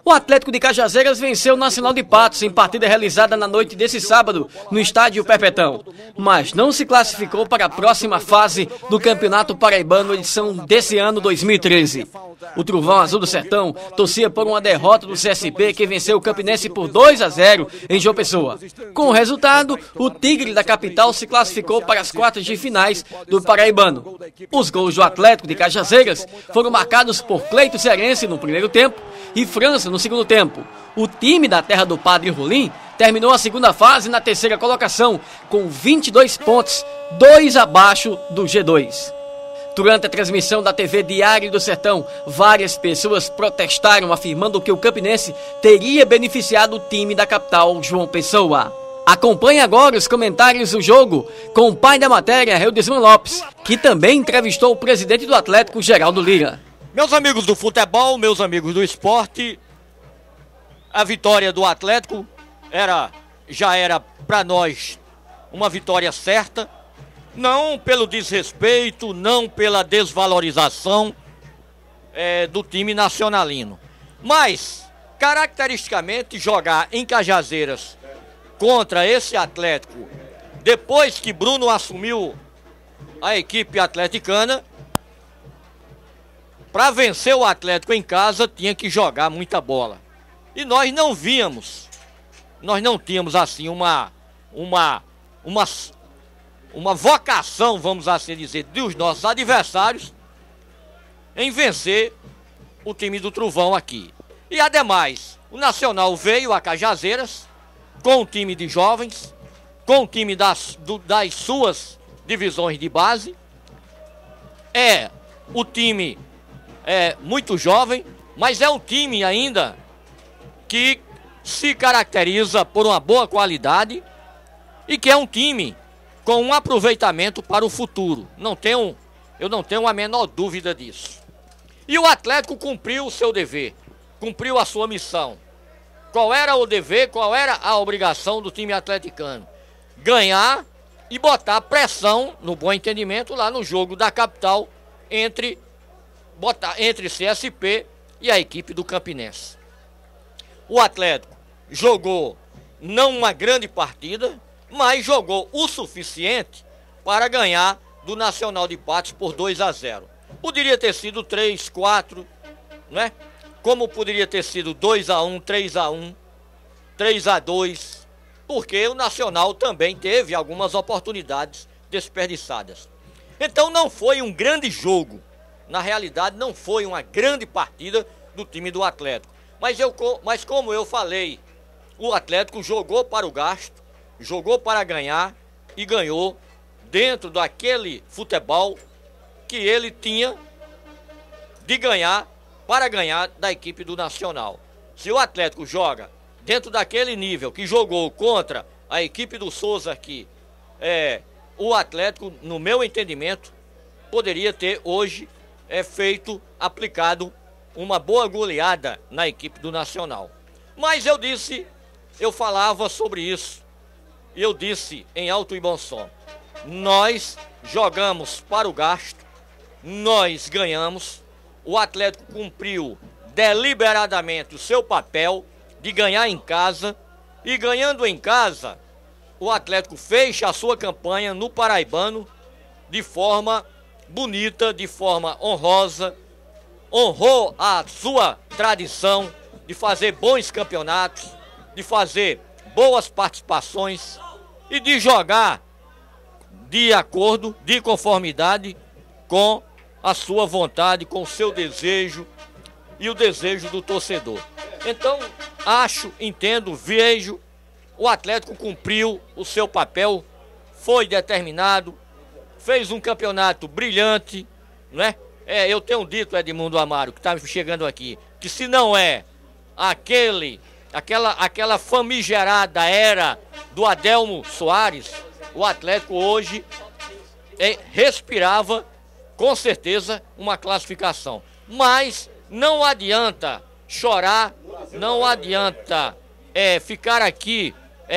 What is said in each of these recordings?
O Atlético de Cajazeiras venceu o Nacional de Patos em partida realizada na noite desse sábado no estádio Perpetão, mas não se classificou para a próxima fase do Campeonato Paraibano edição desse ano 2013. O Trovão Azul do Sertão torcia por uma derrota do CSP, que venceu o Campinense por 2-0 em João Pessoa. Com o resultado, o Tigre da capital se classificou para as quartas de finais do Paraibano. Os gols do Atlético de Cajazeiras foram marcados por Cleito Cearense no primeiro tempo e França no segundo tempo. O time da terra do Padre Rolim terminou a segunda fase na terceira colocação, com 22 pontos, 2 abaixo do G2. Durante a transmissão da TV Diário do Sertão, várias pessoas protestaram, afirmando que o Campinense teria beneficiado o time da capital, João Pessoa. Acompanhe agora os comentários do jogo com o pai da matéria, Reudisman Lopes, que também entrevistou o presidente do Atlético, Geraldo Lira. Meus amigos do futebol, meus amigos do esporte, a vitória do Atlético já era para nós uma vitória certa, não pelo desrespeito, não pela desvalorização do time nacionalino. Mas, caracteristicamente, jogar em Cajazeiras contra esse Atlético, depois que Bruno assumiu a equipe atleticana, para vencer o Atlético em casa, tinha que jogar muita bola. E nós não tínhamos assim uma vocação, vamos assim dizer, dos nossos adversários em vencer o time do Trovão aqui. E ademais, o Nacional veio a Cajazeiras com um time de jovens, com um time das suas divisões de base. O time muito jovem, mas é um time ainda que se caracteriza por uma boa qualidade e que é um time com um aproveitamento para o futuro. Eu não tenho a menor dúvida disso. E o Atlético cumpriu o seu dever, cumpriu a sua missão. Qual era o dever, qual era a obrigação do time atleticano? Ganhar e botar pressão, no bom entendimento, lá no jogo da capital entre CSP e a equipe do Campinense. O Atlético jogou não uma grande partida, mas jogou o suficiente para ganhar do Nacional de Patos por 2-0. Poderia ter sido 3-4, né? Como poderia ter sido 2-1, 3-1, 3-2, porque o Nacional também teve algumas oportunidades desperdiçadas. Então não foi um grande jogo. Na realidade, não foi uma grande partida do time do Atlético. Mas como eu falei, o Atlético jogou para o gasto, jogou para ganhar e ganhou dentro daquele futebol que ele tinha de ganhar para ganhar da equipe do Nacional. Se o Atlético joga dentro daquele nível que jogou contra a equipe do Souza aqui, o Atlético, no meu entendimento, poderia ter hoje aplicado uma boa goleada na equipe do Nacional. Mas eu falava sobre isso, eu disse em alto e bom som, nós jogamos para o gasto, nós ganhamos, o Atlético cumpriu deliberadamente o seu papel de ganhar em casa, e ganhando em casa, o Atlético fez a sua campanha no Paraibano de forma bonita, de forma honrosa, honrou a sua tradição de fazer bons campeonatos, de fazer boas participações e de jogar de acordo, de conformidade com a sua vontade, com o seu desejo e o desejo do torcedor. Então, vejo, o Atlético cumpriu o seu papel, foi determinado, fez um campeonato brilhante, né? Eu tenho dito, Edmundo Amaro, que está chegando aqui, que se não aquela famigerada era do Adelmo Soares, o Atlético hoje respirava, com certeza, uma classificação. Mas não adianta chorar, não adianta ficar aqui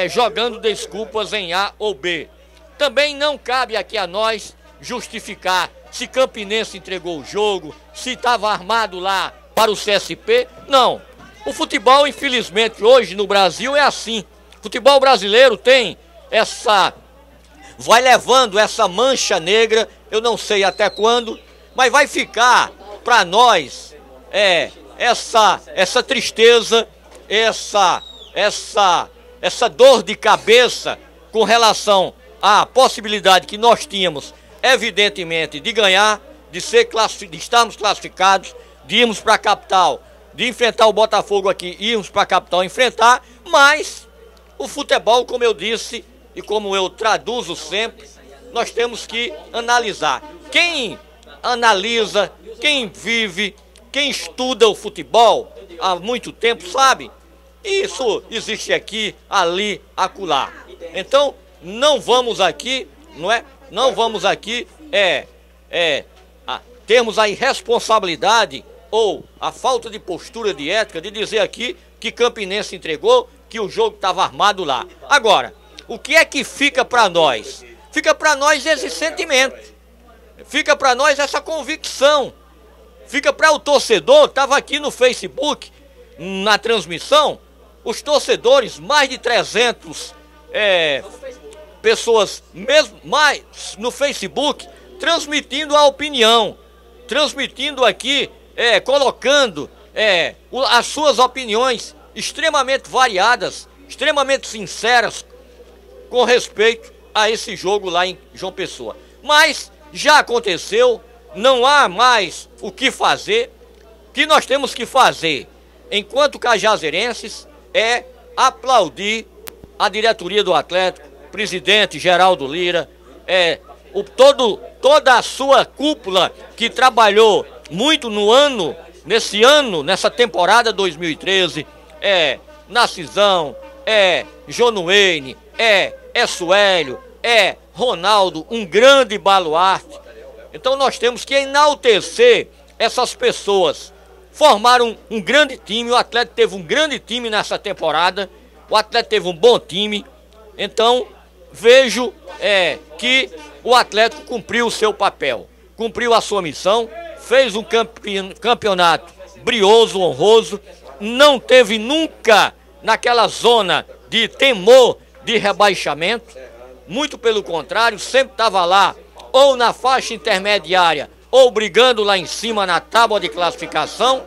jogando desculpas em A ou B. Também não cabe aqui a nós justificar se Campinense entregou o jogo, se estava armado lá para o CSP. Não. O futebol, infelizmente, hoje no Brasil é assim. O futebol brasileiro tem vai levando essa mancha negra, eu não sei até quando, mas vai ficar para nós essa tristeza, essa dor de cabeça com relação à possibilidade que nós tínhamos, evidentemente, de ganhar, de estarmos classificados, de irmos para a capital, de enfrentar o Botafogo aqui, irmos para a capital enfrentar, mas o futebol, como eu disse e como eu traduzo sempre, nós temos que analisar. Quem analisa, quem vive, quem estuda o futebol há muito tempo sabe, isso existe aqui, ali, acolá. Então, não vamos aqui, não vamos aqui termos a irresponsabilidade ou a falta de postura de ética de dizer aqui que Campinense entregou, que o jogo estava armado lá. Agora, o que é que fica para nós? Fica para nós esse sentimento, fica para nós essa convicção, fica para o torcedor. Estava aqui no Facebook, na transmissão, os torcedores, mais de 300 pessoas, mesmo mais no Facebook, transmitindo a opinião, transmitindo aqui, colocando as suas opiniões extremamente variadas, extremamente sinceras com respeito a esse jogo lá em João Pessoa. Mas já aconteceu, não há mais o que fazer. O que nós temos que fazer, enquanto cajazeirenses, é aplaudir a diretoria do Atlético, presidente Geraldo Lira, toda a sua cúpula que trabalhou muito nessa temporada 2013, Narcisão, Jonuene, Suélio, Ronaldo, um grande baluarte. Então nós temos que enaltecer essas pessoas. Formaram um grande time, o Atlético teve um grande time nessa temporada, o Atlético teve um bom time. Então vejo que o Atlético cumpriu o seu papel, cumpriu a sua missão, fez um campeonato brioso, honroso, não teve nunca naquela zona de temor de rebaixamento, muito pelo contrário, sempre estava lá, ou na faixa intermediária, ou brigando lá em cima na tábua de classificação.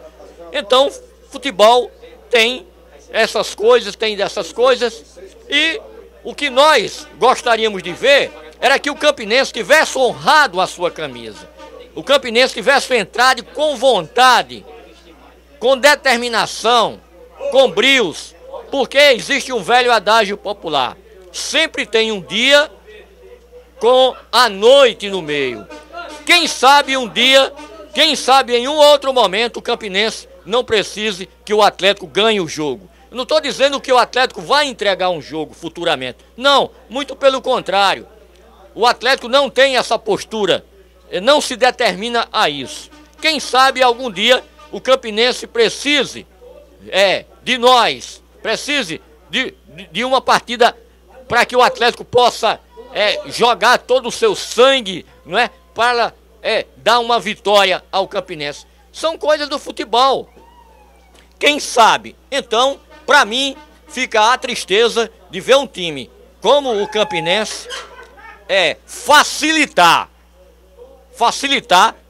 Então, futebol tem essas coisas, e o que nós gostaríamos de ver era que o Campinense tivesse honrado a sua camisa, o Campinense tivesse entrado com vontade, com determinação, com brios, porque existe um velho adágio popular: sempre tem um dia com a noite no meio. Quem sabe um dia, quem sabe em um outro momento, o Campinense não precise que o Atlético ganhe o jogo. Eu não estou dizendo que o Atlético vai entregar um jogo futuramente. Não, muito pelo contrário. O Atlético não tem essa postura, não se determina a isso. Quem sabe algum dia o Campinense precise de nós, precise de uma partida para que o Atlético possa jogar todo o seu sangue, não é, para dar uma vitória ao Campinense. São coisas do futebol. Quem sabe? Então, para mim, fica a tristeza de ver um time como o Campinense facilitar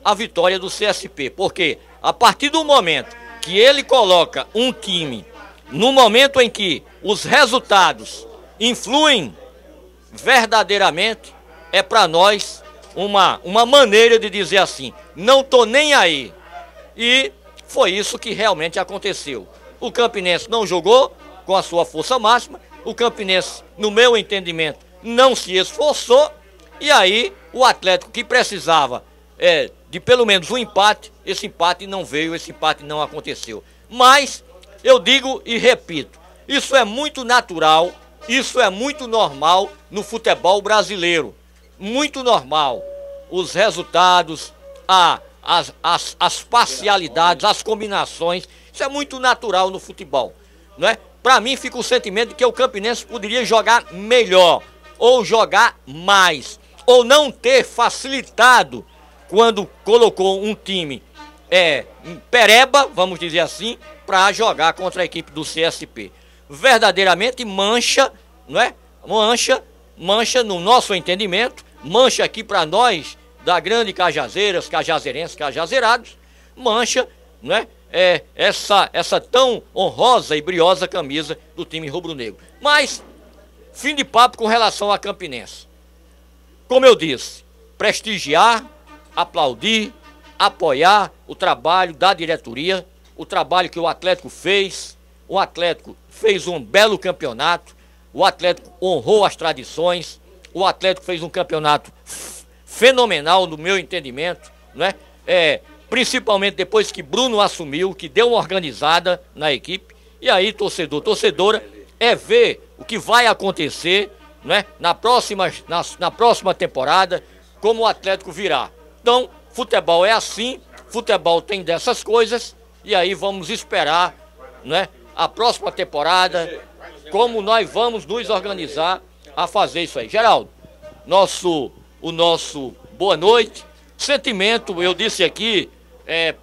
a vitória do CSP. Porque a partir do momento que ele coloca um time, no momento em que os resultados influem verdadeiramente, é para nós uma maneira de dizer assim: não tô nem aí. E foi isso que realmente aconteceu. O Campinense não jogou com a sua força máxima, o Campinense, no meu entendimento, não se esforçou, e aí o Atlético, que precisava de pelo menos um empate, esse empate não veio, esse empate não aconteceu. Mas eu digo e repito, isso é muito natural, isso é muito normal no futebol brasileiro. Muito normal. Os resultados, as parcialidades, as combinações, isso é muito natural no futebol, não é? Para mim fica o sentimento de que o Campinense poderia jogar melhor, ou jogar mais, ou não ter facilitado quando colocou um time pereba, vamos dizer assim, para jogar contra a equipe do CSP. Verdadeiramente mancha, não é? Mancha no nosso entendimento, mancha aqui para nós da grande Cajazeiras, cajazeirenses, cajazeirados, mancha, não é? Essa tão honrosa e briosa camisa do time rubro-negro. Mas, fim de papo com relação à Campinense. Como eu disse, prestigiar, aplaudir, apoiar o trabalho da diretoria, o trabalho que o Atlético fez. O Atlético fez um belo campeonato, o Atlético honrou as tradições, o Atlético fez um campeonato fenomenal no meu entendimento, né? Principalmente depois que Bruno assumiu, que deu uma organizada na equipe. E aí, torcedora, ver o que vai acontecer, né? Na próxima temporada, como o Atlético virá. Então, futebol é assim, futebol tem dessas coisas, e aí vamos esperar, né, a próxima temporada, como nós vamos nos organizar a fazer isso aí. Geraldo, o nosso boa noite, sentimento, eu disse aqui,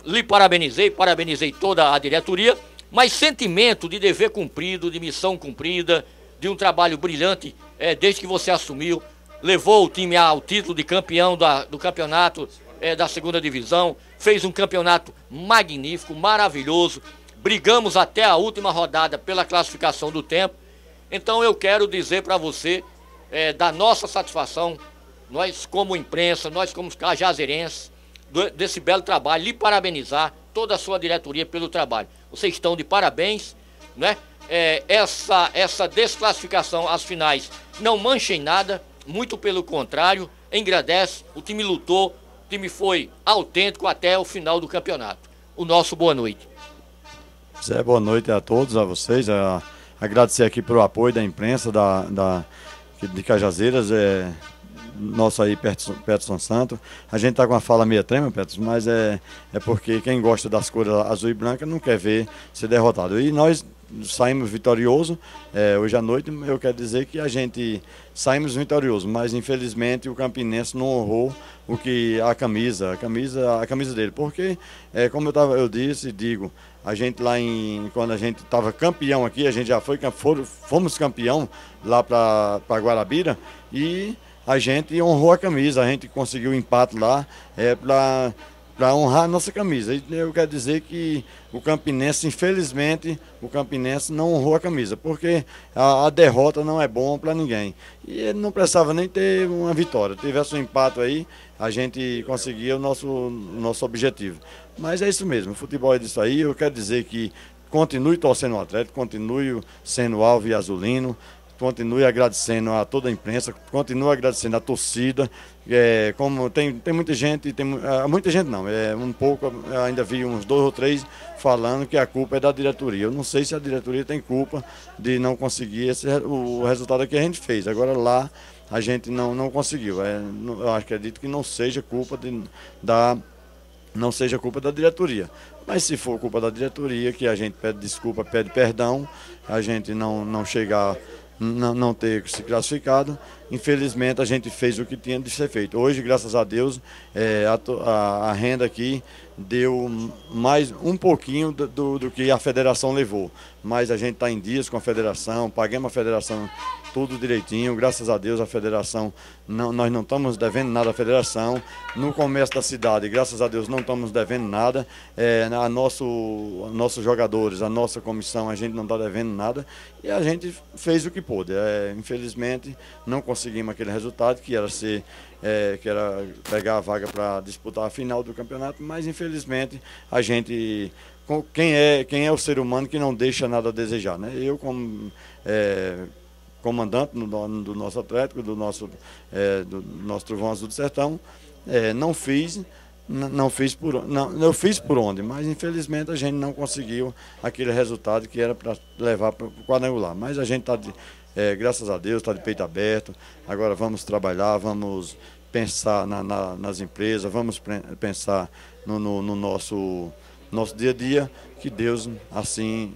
lhe parabenizei toda a diretoria, mas sentimento de dever cumprido, de missão cumprida, de um trabalho brilhante, desde que você assumiu, levou o time ao título de campeão do campeonato da segunda divisão, fez um campeonato magnífico, maravilhoso, brigamos até a última rodada pela classificação do tempo. Então eu quero dizer para você, da nossa satisfação, nós como imprensa, nós como cajazeirenses, desse belo trabalho, lhe parabenizar toda a sua diretoria pelo trabalho. Vocês estão de parabéns, né? Essa desclassificação às finais não mancha em nada, muito pelo contrário, engrandece, o time lutou, o time foi autêntico até o final do campeonato. O nosso boa noite. Zé, boa noite a todos, a vocês, agradecer aqui pelo apoio da imprensa de Cajazeiras, nosso aí, Peterson Santo. A gente tá com uma fala meio trema, Peterson, mas é porque quem gosta das cores azul e branca não quer ver ser derrotado. E nós saímos vitoriosos, hoje à noite. Eu quero dizer que a gente saímos vitoriosos, mas infelizmente o Campinense não honrou o que a camisa dele, porque como eu disse e digo, a gente quando a gente estava campeão aqui, a gente já fomos campeão lá para Guarabira, e a gente honrou a camisa, a gente conseguiu o empate lá para honrar a nossa camisa. E eu quero dizer que o Campinense, infelizmente, não honrou a camisa, porque a derrota não é bom para ninguém. E ele não precisava nem ter uma vitória. Tivesse um empate aí, a gente conseguia o nosso objetivo. Mas é isso mesmo, o futebol é disso aí. Eu quero dizer que continue torcendo o Atlético, continue sendo alvo e azulino, continue agradecendo a toda a imprensa, continue agradecendo a torcida. Como tem muita gente, muita gente não, um pouco, ainda vi uns 2 ou 3 falando que a culpa é da diretoria. Eu não sei se a diretoria tem culpa de não conseguir o resultado que a gente fez. Agora lá a gente não conseguiu. Eu acredito que não seja culpa da diretoria. Mas se for culpa da diretoria, que a gente pede desculpa, pede perdão, a gente não chegar, não ter se classificado. Infelizmente a gente fez o que tinha de ser feito. Hoje, graças a Deus, a renda aqui deu mais um pouquinho do que a federação levou. Mas a gente está em dias com a federação, paguemos a federação tudo direitinho, graças a Deus a federação, nós não estamos devendo nada à federação. No comércio da cidade, graças a Deus, não estamos devendo nada. Nossos jogadores, a nossa comissão, a gente não está devendo nada, e a gente fez o que pôde. Infelizmente não conseguimos aquele resultado que era pegar a vaga para disputar a final do campeonato, mas infelizmente a gente, quem é o ser humano que não deixa nada a desejar, né? Eu, como comandante do nosso Atlético, do nosso Trovão Azul do Sertão, eu fiz por onde, mas infelizmente a gente não conseguiu aquele resultado que era para levar para o quadrangular. Mas a gente está, graças a Deus, está de peito aberto. Agora vamos trabalhar, vamos pensar nas empresas, vamos pensar no nosso dia a dia, que Deus assim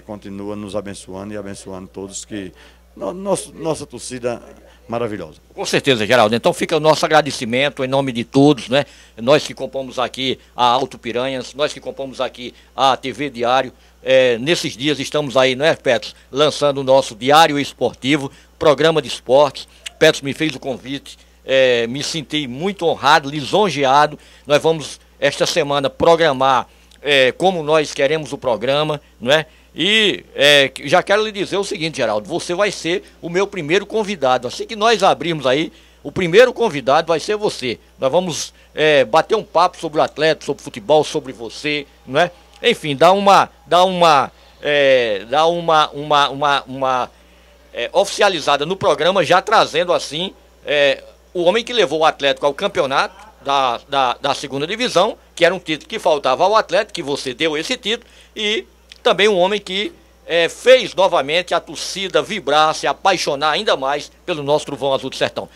continua nos abençoando e abençoando todos que nossa torcida maravilhosa. Com certeza, Geraldo. Então fica o nosso agradecimento em nome de todos, né? Nós que compomos aqui a Alto Piranhas, nós que compomos aqui a TV Diário. Nesses dias estamos aí, não é, Petros? Lançando o nosso Diário Esportivo, programa de esportes. Petros me fez o convite, me senti muito honrado, lisonjeado. Nós vamos, esta semana, programar como nós queremos o programa, não é? E já quero lhe dizer o seguinte, Geraldo, você vai ser o meu primeiro convidado. Assim que nós abrirmos aí, o primeiro convidado vai ser você. Nós vamos bater um papo sobre o atleta, sobre futebol, sobre você, não é? Enfim, dar uma oficializada no programa, já trazendo assim o homem que levou o Atlético ao campeonato da segunda divisão, que era um título que faltava ao Atlético, que você deu esse título, e também um homem que fez novamente a torcida vibrar, se apaixonar ainda mais pelo nosso Trovão Azul do Sertão.